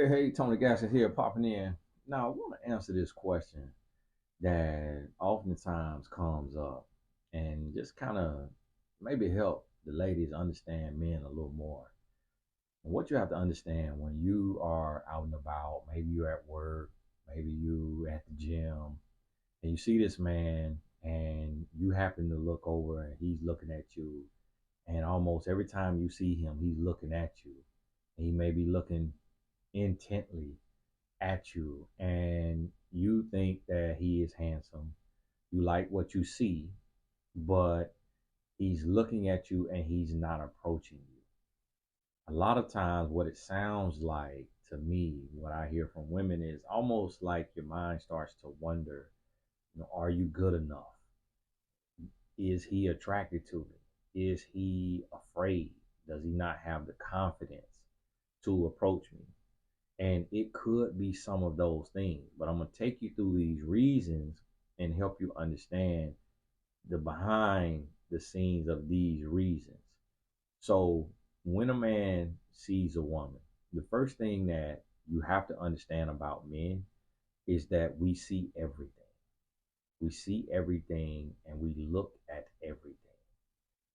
Hey, Tony Gaskins here, popping in. Now, I want to answer this question that oftentimes comes up and just kind of maybe help the ladies understand men a little more. And what you have to understand when you are out and about, maybe you're at work, maybe you at the gym, and you see this man and you happen to look over and he's looking at you, and almost every time you see him, he's looking at you. And he may be looking intently at you and you think that he is handsome, you like what you see, but he's looking at you and he's not approaching you. A lot of times, what it sounds like to me, what I hear from women is almost like your mind starts to wonder, are you good enough? Is he attracted to me? Is he afraid? Does he not have the confidence to approach me? And it could be some of those things, but I'm going to take you through these reasons and help you understand the behind the scenes of these reasons. So, when a man sees a woman, the first thing that you have to understand about men is that we see everything. We see everything and we look at everything.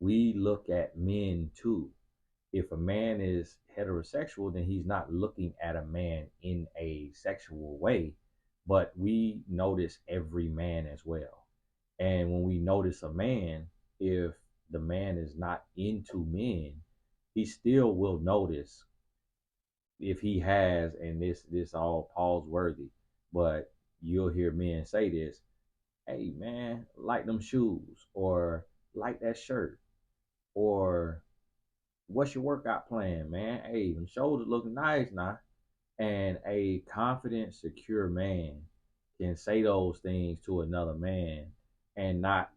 We look at men too. If a man is heterosexual, then he's not looking at a man in a sexual way, but we notice every man as well. And when we notice a man, if the man is not into men, he still will notice if he has, and this all pause worthy, but you'll hear men say this, hey man, like them shoes, or like that shirt, or what's your workout plan, man? Hey, them shoulders look nice now. And a confident, secure man can say those things to another man and not,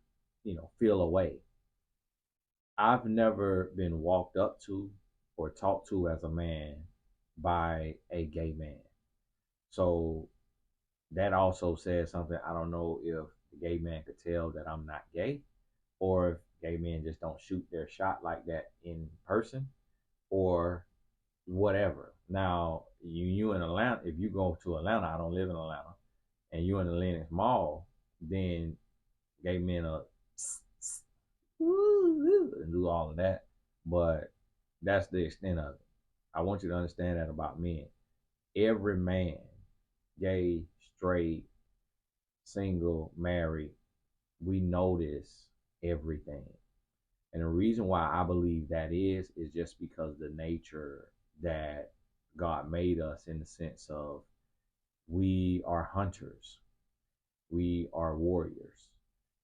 feel away. I've never been walked up to or talked to as a man by a gay man. So that also says something. I don't know if the gay man could tell that I'm not gay, or if gay men just don't shoot their shot like that in person, or whatever. Now, you in Atlanta, if you go to Atlanta, I don't live in Atlanta, and you in the Lenox Mall, then gay men are and do all of that. But that's the extent of it. I want you to understand that about men. Every man, gay, straight, single, married, we notice everything. And the reason why I believe that is just because the nature that God made us, in the sense of we are hunters, we are warriors.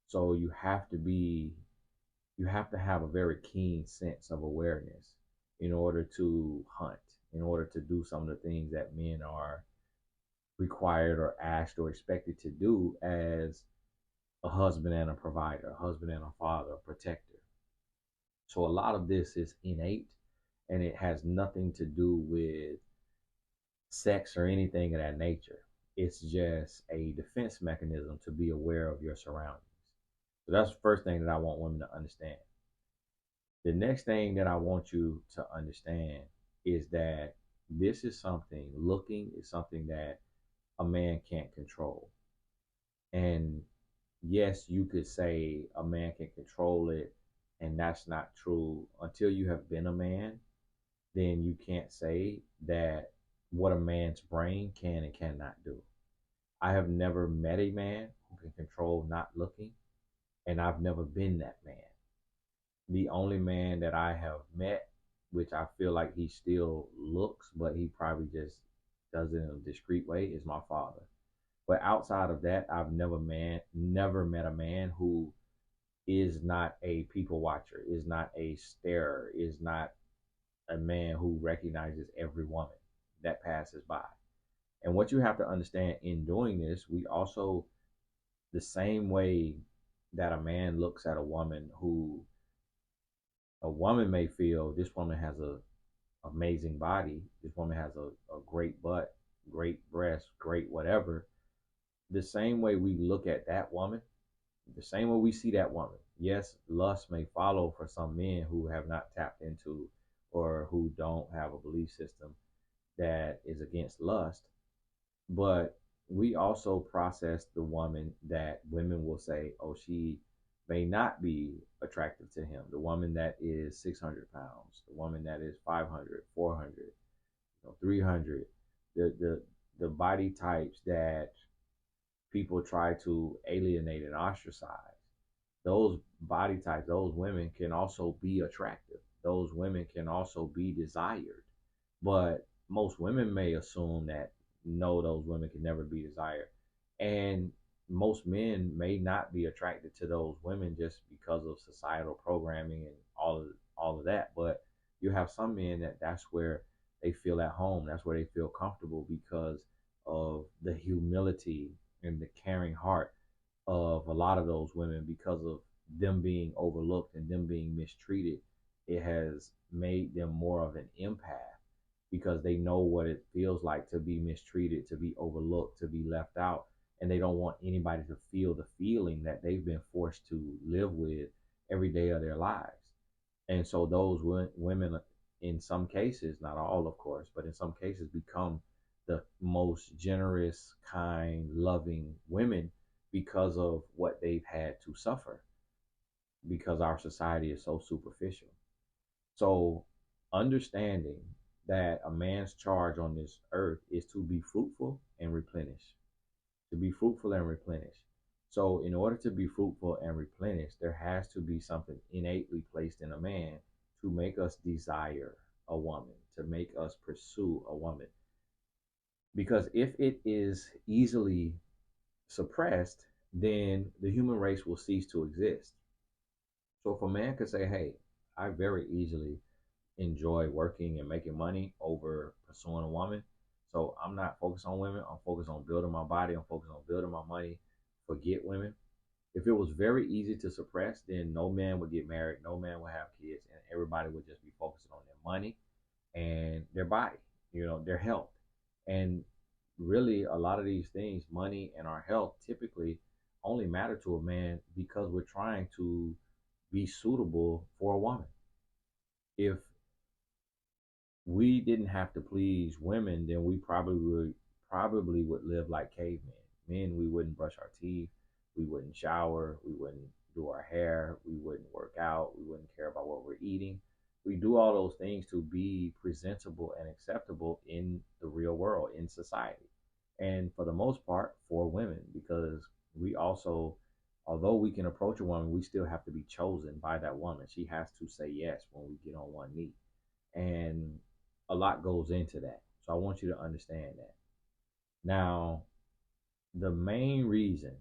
So you have to have a very keen sense of awareness in order to hunt, in order to do some of the things that men are required or asked or expected to do as a husband and a provider, a husband and a father, a protector. So a lot of this is innate, and it has nothing to do with sex or anything of that nature. It's just a defense mechanism to be aware of your surroundings. So that's the first thing that I want women to understand. The next thing that I want you to understand is that looking is something that a man can't control. And yes, you could say a man can control it, and that's not true. Until you have been a man, then you can't say that what a man's brain can and cannot do. I have never met a man who can control not looking, and I've never been that man. The only man that I have met, which I feel like he still looks, but he probably just does it in a discreet way, is my father. But outside of that, I've never met a man who is not a people watcher, is not a starer, is not a man who recognizes every woman that passes by. And what you have to understand in doing this, we also, the same way that a man looks at a woman, who a woman may feel this woman has a amazing body, this woman has a great butt, great breast, great whatever. The same way we look at that woman, the same way we see that woman. Yes, lust may follow for some men who have not tapped into or who don't have a belief system that is against lust. But we also process the woman that women will say, oh, she may not be attractive to him. The woman that is 600 pounds, the woman that is 500, 400, 300, the body types that people try to alienate and ostracize. Those body types, those women can also be attractive. Those women can also be desired. But most women may assume that no, those women can never be desired. And most men may not be attracted to those women just because of societal programming and all of that. But you have some men that's where they feel at home. That's where they feel comfortable because of the humility and the caring heart of a lot of those women, because of them being overlooked and them being mistreated. It has made them more of an empath because they know what it feels like to be mistreated, to be overlooked, to be left out. And they don't want anybody to feel the feeling that they've been forced to live with every day of their lives. And so those women, in some cases, not all, of course, but in some cases, become the most generous, kind, loving women because of what they've had to suffer, because our society is so superficial. So, understanding that a man's charge on this earth is to be fruitful and replenish, to be fruitful and replenish. So, in order to be fruitful and replenish, there has to be something innately placed in a man to make us desire a woman, to make us pursue a woman. Because if it is easily suppressed, then the human race will cease to exist. So, if a man could say, hey, I very easily enjoy working and making money over pursuing a woman. So I'm not focused on women. I'm focused on building my body. I'm focused on building my money. Forget women. If it was very easy to suppress, then no man would get married, no man would have kids, and everybody would just be focusing on their money and their body, their health. And really, a lot of these things, money and our health, typically only matter to a man because we're trying to be suitable for a woman. If we didn't have to please women, then we probably would live like cavemen. Men, we wouldn't brush our teeth, we wouldn't shower, we wouldn't do our hair, we wouldn't work out, we wouldn't care about what we're eating. We do all those things to be presentable and acceptable in the real world, in society. And for the most part, for women, because we also, although we can approach a woman, we still have to be chosen by that woman. She has to say yes when we get on one knee. And a lot goes into that. So I want you to understand that. Now, the main reason,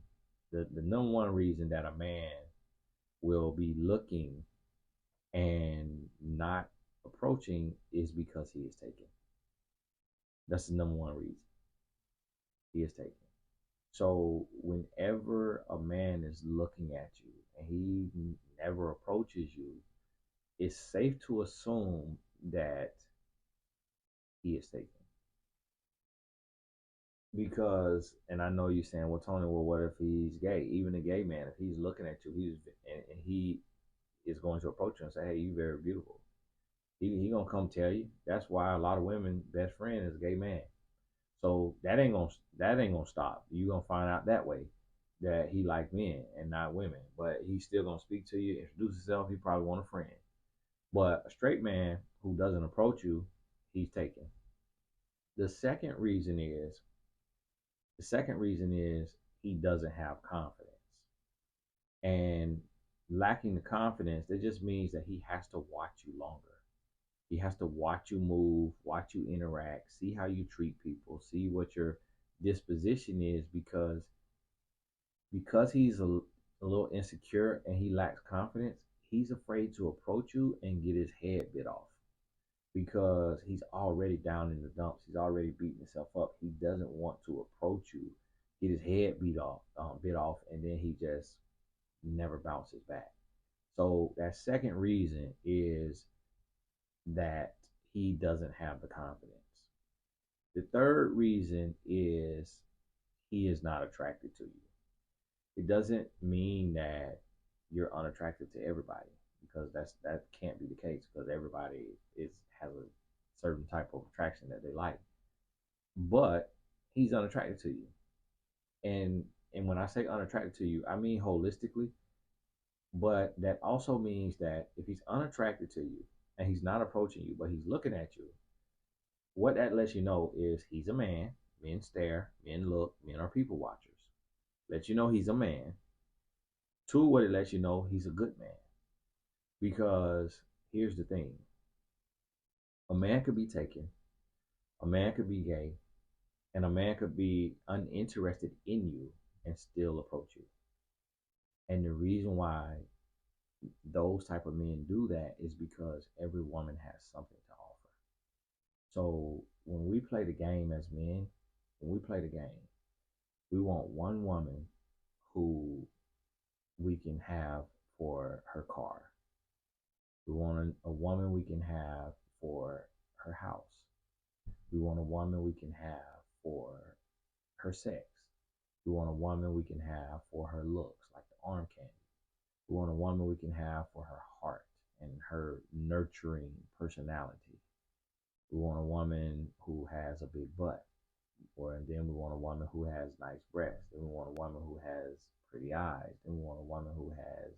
the number one reason that a man will be looking and not approaching is because he is taken. That's the number one reason. He is taken. So whenever a man is looking at you and he never approaches you, it's safe to assume that he is taken. Because, and I know you're saying, well, Tony, well, what if he's gay? Even a gay man, if he's looking at you, and he is going to approach you and say, hey, you very beautiful. He gonna come tell you. That's why a lot of women best friend is a gay man. So that ain't gonna stop. You gonna find out that way that he like men and not women. But he's still gonna speak to you, introduce himself. He probably want a friend. But a straight man who doesn't approach you, he's taken. The second reason is The second reason is he doesn't have confidence. And lacking the confidence, that just means that he has to watch you longer. He has to watch you move, watch you interact, see how you treat people, see what your disposition is, because he's a little insecure and he lacks confidence, he's afraid to approach you and get his head bit off because he's already down in the dumps. He's already beating himself up. He doesn't want to approach you, get his head bit off, and then he just never bounces back. So that second reason is that he doesn't have the confidence. The third reason is he is not attracted to you. It doesn't mean that you're unattractive to everybody, because that can't be the case, because everybody has a certain type of attraction that they like. but he's unattracted to you. And when I say unattracted to you, I mean holistically, but that also means that if he's unattracted to you and he's not approaching you, but he's looking at you, what that lets you know is he's a man. Men stare, men look, men are people watchers. Let you know he's a man. Two, what it lets you know he's a good man. Because here's the thing: a man could be taken, a man could be gay, and a man could be uninterested in you and still approach you. And the reason why those type of men do that is because every woman has something to offer. So when we play the game as men, when we play the game, we want one woman who we can have for her car. We want a woman we can have for her house. We want a woman we can have for her sex. We want a woman we can have for her looks, like the arm candy. We want a woman we can have for her heart and her nurturing personality. We want a woman who has a big butt. Or and then we want a woman who has nice breasts. Then we want a woman who has pretty eyes. Then we want a woman who has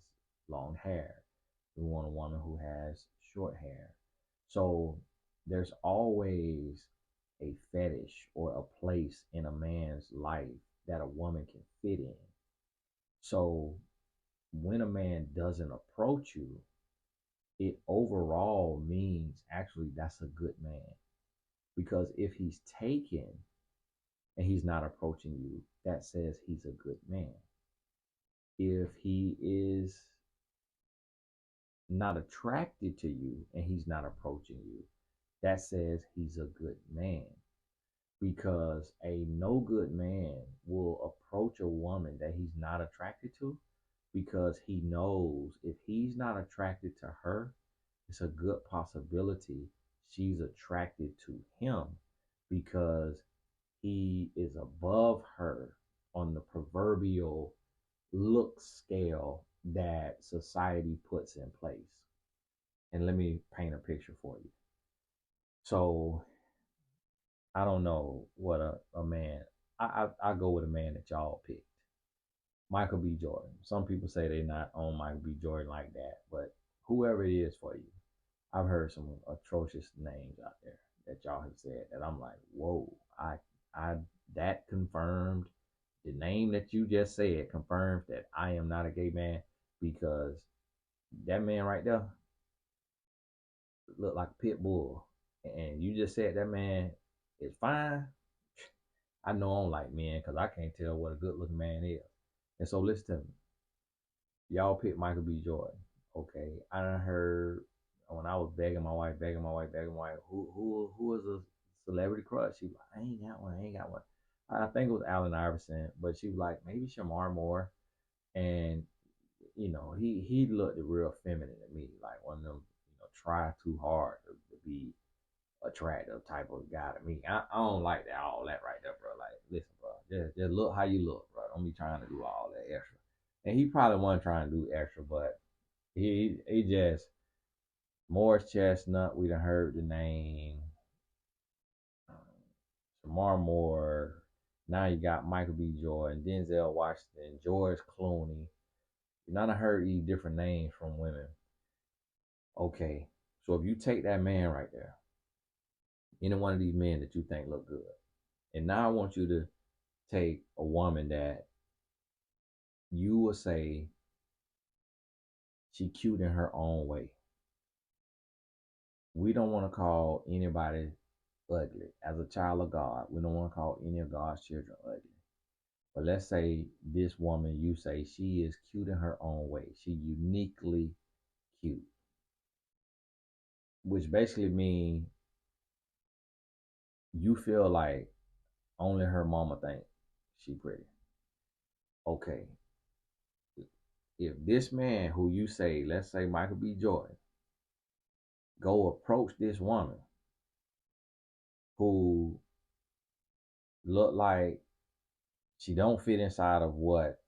long hair. We want a woman who has short hair. So there's always a fetish or a place in a man's life that a woman can fit in. So when a man doesn't approach you, it overall means actually that's a good man. Because if he's taken and he's not approaching you, that says he's a good man. If he is not attracted to you and he's not approaching you, that says he's a good man. Because a no good man will approach a woman that he's not attracted to because he knows if he's not attracted to her, it's a good possibility she's attracted to him because he is above her on the proverbial look scale that society puts in place. And let me paint a picture for you. So I don't know what a man. I go with a man that y'all picked, Michael B. Jordan. Some people say they're not on Michael B. Jordan like that, but whoever it is for you, I've heard some atrocious names out there that y'all have said that I'm like, whoa, I that confirmed the name that you just said confirms that I am not a gay man because that man right there looked like a pit bull. And you just said that man is fine. I know I don't like men because I can't tell what a good looking man is. And so listen to me. Y'all pick Michael B. Jordan. Okay. I done heard when I was begging my wife, who is a celebrity crush? She was like, I ain't got one. I think it was Allen Iverson, but she was like, maybe Shamar Moore. And he looked real feminine to me, like one of them, try too hard to be attractive type of guy to me. I don't like that all that right there, bro. Like, listen, bro, just look how you look, bro. Don't be trying to do all that extra. And he probably wasn't trying to do extra, but he just Morris Chestnut. We done heard the name. Shamar Moore. Now you got Michael B. Jordan, Denzel Washington, George Clooney. You done heard these different names from women. Okay, so if you take that man right there, any one of these men that you think look good, and now I want you to take a woman that you will say she cute in her own way. We don't want to call anybody ugly. As a child of God, we don't want to call any of God's children ugly. But let's say this woman, you say she is cute in her own way. She uniquely cute, which basically means you feel like only her mama think she pretty. Okay, if this man who you say, let's say Michael B. Jordan, go approach this woman who look like she don't fit inside of what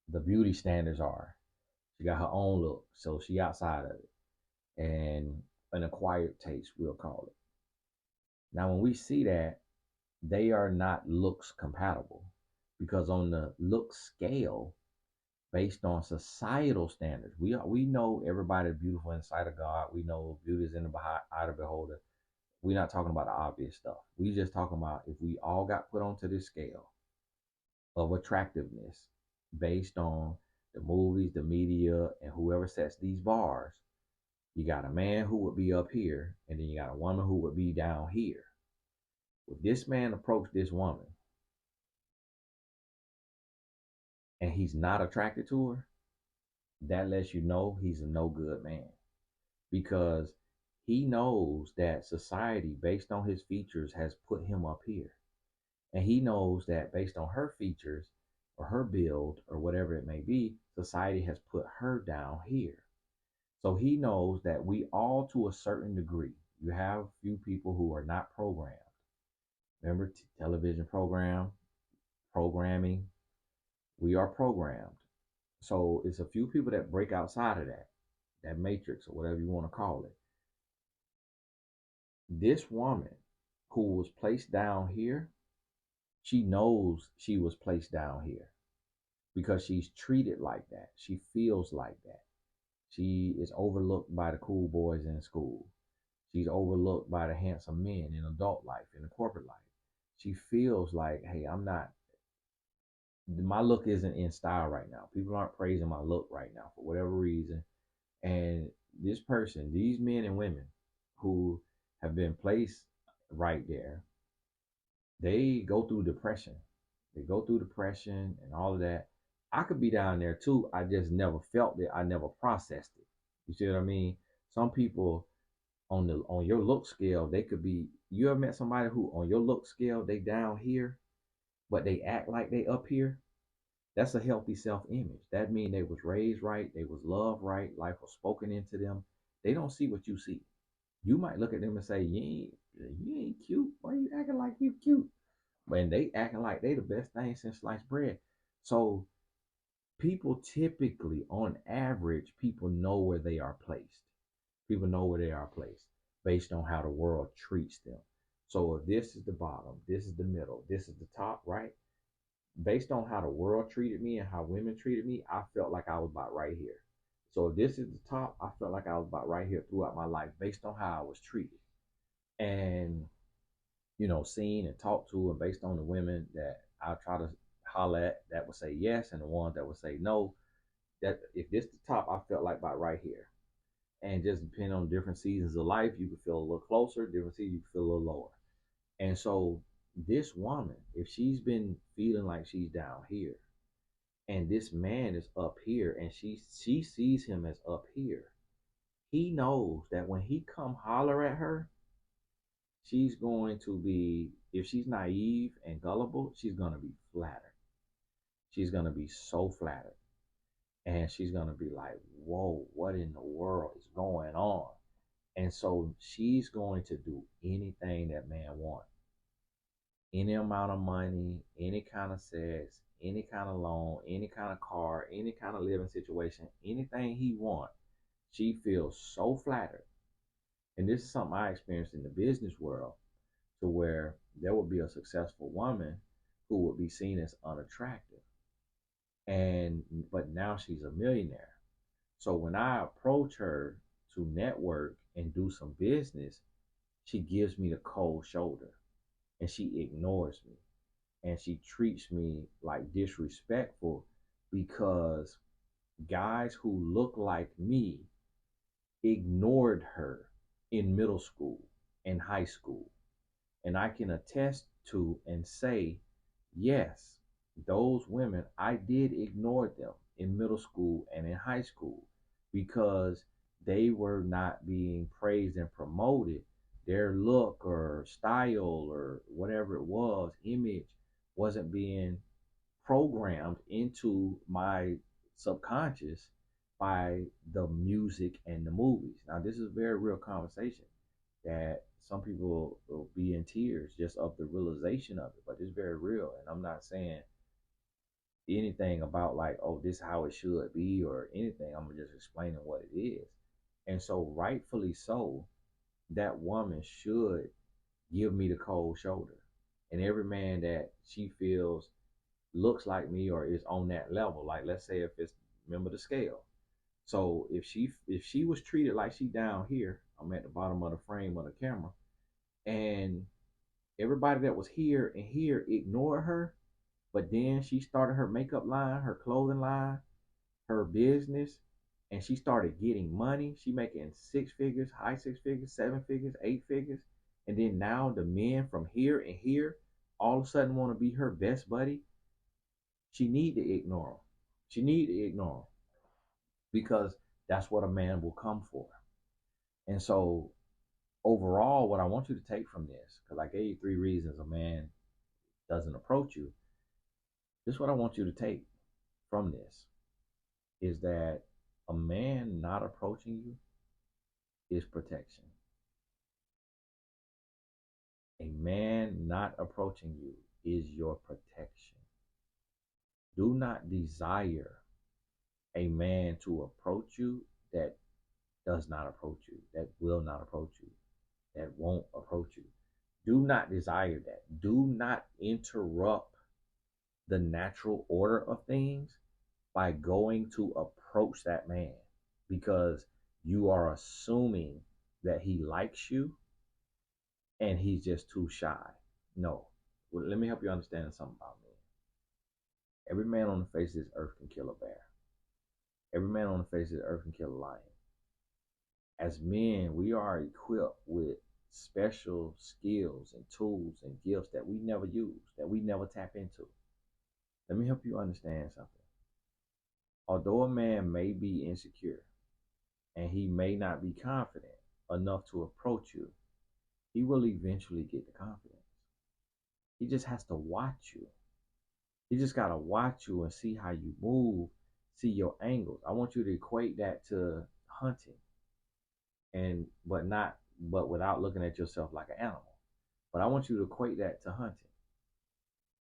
the beauty standards are. She got her own look, so she outside of it. And an acquired taste, we'll call it. Now, when we see that, They are not looks compatible because on the look scale, based on societal standards, we know everybody's beautiful in the sight of God. We know beauty is in the eye of the beholder. We're not talking about the obvious stuff. We just talking about if we all got put onto this scale of attractiveness based on the movies, the media, and whoever sets these bars. You got a man who would be up here, and then you got a woman who would be down here. If this man approached this woman and he's not attracted to her, that lets you know he's a no good man because he knows that society, based on his features, has put him up here. And he knows that based on her features or her build or whatever it may be, society has put her down here. So he knows that we all, to a certain degree, you have a few people who are not programmed. Remember, television programming, we are programmed. So it's a few people that break outside of that matrix or whatever you want to call it. This woman who was placed down here, she knows she was placed down here because she's treated like that. She feels like that. She is overlooked by the cool boys in school. She's overlooked by the handsome men in adult life, in the corporate life. She feels like, hey, I'm not, my look isn't in style right now. People aren't praising my look right now for whatever reason. And this person, these men and women who have been placed right there, they go through depression. They go through depression and all of that. I could be down there too. I just never felt it. I never processed it. You see what I mean? Some people on your look scale, they could be. You ever met somebody who on your look scale they down here, but they act like they up here? That's a healthy self-image. That means they was raised right, they was loved right, life was spoken into them. They don't see what you see. You might look at them and say, you ain't cute. Why you acting like you cute? When they acting like they the best thing since sliced bread. So people typically, on average, people know where they are placed. People know where they are placed based on how the world treats them. So if this is the bottom, this is the middle, this is the top, right? Based on how the world treated me and how women treated me, I felt like I was about right here. So if this is the top, I felt like I was about right here throughout my life based on how I was treated. And, seen and talked to, and based on the women that I try to holler at that would say yes, and the ones that would say no, that if this the top, I felt like about right here. And just depending on different seasons of life, you could feel a little closer, different seasons you could feel a little lower. And so this woman, if she's been feeling like she's down here, and this man is up here, and she sees him as up here, he knows that when he come holler at her, she's going to be, if she's naive and gullible, she's going to be flattered. She's going to be so flattered. And she's going to be like, whoa, what in the world is going on? And so she's going to do anything that man wants. Any amount of money, any kind of sex, any kind of loan, any kind of car, any kind of living situation, anything he wants, she feels so flattered. And this is something I experienced in the business world, to where there would be a successful woman who would be seen as unattractive. And but now she's a millionaire. So when I approach her to network and do some business, she gives me the cold shoulder and she ignores me and she treats me like disrespectful because guys who look like me ignored her in middle school and high school. And I can attest to and say, yes, those women, I did ignore them in middle school and in high school because they were not being praised and promoted. Their look or style or whatever it was, image, wasn't being programmed into my subconscious by the music and the movies. Now, this is a very real conversation that some people will be in tears just of the realization of it, but it's very real. And I'm not saying anything about like, oh, this is how it should be or anything. I'm just explaining what it is. And so, rightfully so, that woman should give me the cold shoulder. And every man that she feels looks like me or is on that level, like let's say if it's, remember the scale. So if she was treated like she down here, I'm at the bottom of the frame of the camera, and everybody that was here and here ignored her, but then she started her makeup line, her clothing line, her business, and she started getting money. She making six figures, high six figures, seven figures, eight figures. And then now the men from here and here all of a sudden want to be her best buddy. She need to ignore them. She need to ignore them because that's what a man will come for. And so overall, what I want you to take from this, because I gave you three reasons a man doesn't approach you, this is what I want you to take from this is that a man not approaching you is protection. A man not approaching you is your protection. Do not desire a man to approach you that does not approach you, that will not approach you, that won't approach you. Do not desire that. Do not interrupt the natural order of things by going to approach that man because you are assuming that he likes you and he's just too shy. No. Well, let me help you understand something about me. Every man on the face of this earth can kill a bear. Every man on the face of the earth can kill a lion. As men, we are equipped with special skills and tools and gifts that we never use, that we never tap into. Let me help you understand something. Although a man may be insecure and he may not be confident enough to approach you, he will eventually get the confidence. He just has to watch you. He just got to watch you and see how you move, see your angles. I want you to equate that to hunting and but without looking at yourself like an animal. But I want you to equate that to hunting.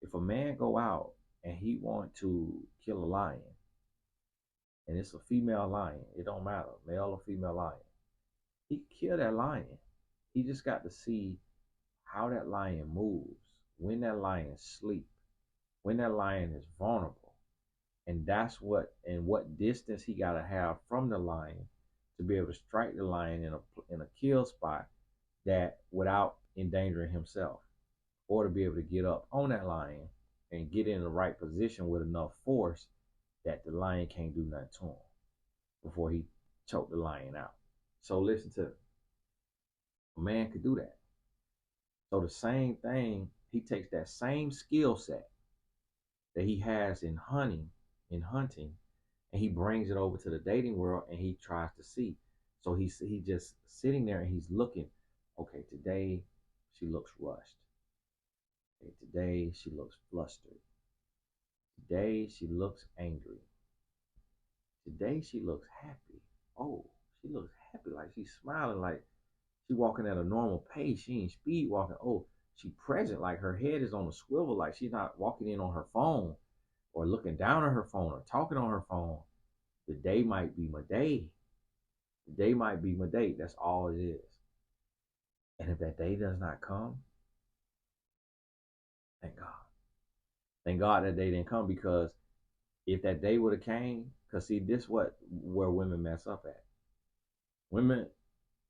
If a man go out and he want to kill a lion and it's a female lion, it don't matter, male or female lion, he can kill that lion. He just got to see how that lion moves, when that lion sleep, when that lion is vulnerable. And that's what distance he got to have from the lion to be able to strike the lion in a kill spot that without endangering himself, or to be able to get up on that lion and get in the right position with enough force that the lion can't do nothing to him before he choke the lion out. So listen to it. A man could do that. So the same thing, he takes that same skill set that he has in hunting, and he brings it over to the dating world and he tries to see. So he just sitting there and he's looking. Okay, today she looks rushed. Okay, today she looks flustered. Today she looks angry. Today she looks happy. Oh, she looks happy, like she's smiling, like she walking at a normal pace. She ain't speed walking. Oh, she present, like her head is on a swivel, like she's not walking in on her phone or looking down at her phone or talking on her phone. The day might be my day. The day might be my day. That's all it is. And if that day does not come, thank God. Thank God that day didn't come, because if that day would have came, because see, this what where women mess up at. Women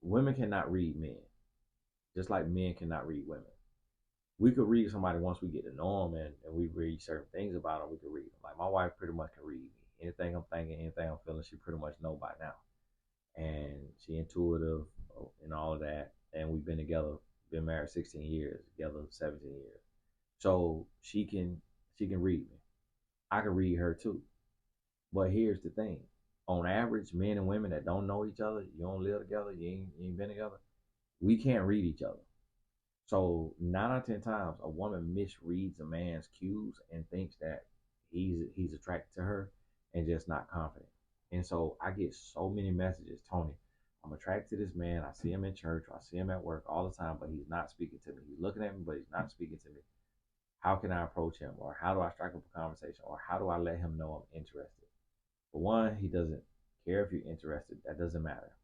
women cannot read men, just like men cannot read women. We could read somebody once we get to know them and we read certain things about them. We could read them. Like my wife pretty much can read me. Anything I'm thinking, anything I'm feeling, she pretty much know by now. And she intuitive and all of that. And we've been together, been married 16 years, together 17 years. So she can read me. I can read her too. But here's the thing. On average, men and women that don't know each other, you don't live together, you ain't been together, we can't read each other. So 9 out of 10 times, a woman misreads a man's cues and thinks that he's attracted to her and just not confident. And so I get so many messages, Tony, I'm attracted to this man. I see him in church, or I see him at work all the time, but he's not speaking to me. He's looking at me, but he's not speaking to me. How can I approach him? Or how do I strike up a conversation? Or how do I let him know I'm interested? For one, he doesn't care if you're interested. That doesn't matter,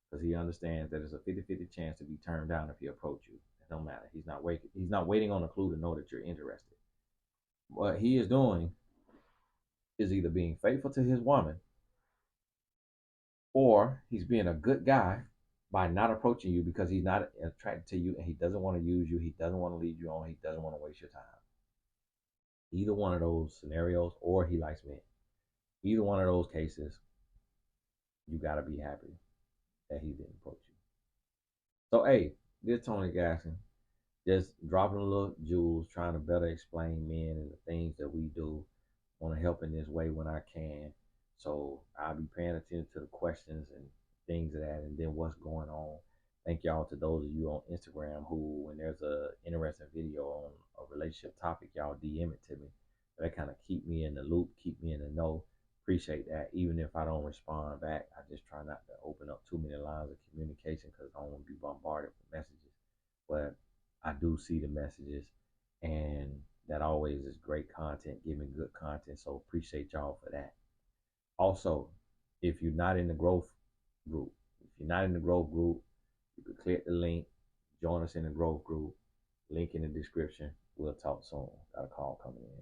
because he understands that it's a 50-50 chance to be turned down if he approach you. don't matter. He's not waiting on a clue to know that you're interested. What he is doing is either being faithful to his woman, or he's being a good guy by not approaching you because he's not attracted to you and he doesn't want to use you. He doesn't want to lead you on. He doesn't want to waste your time. Either one of those scenarios, or he likes men. Either one of those cases, you got to be happy that he didn't approach you. So, hey, this Tony Gasson, just dropping a little jewels, trying to better explain men and the things that we do. Want to help in this way when I can. So I'll be paying attention to the questions and things of that, and then what's going on. Thank y'all to those of you on Instagram who, when there's a interesting video on a relationship topic, y'all DM it to me. That kind of keep me in the loop, keep me in the know. Appreciate that. Even if I don't respond back, I just try not to open up too many lines of communication because I don't want to be bombarded with messages. But I do see the messages, and that always is great content, giving good content. So appreciate y'all for that. Also, if you're not in the growth group, you can click the link, join us in the growth group. Link in the description. We'll talk soon. Got a call coming in.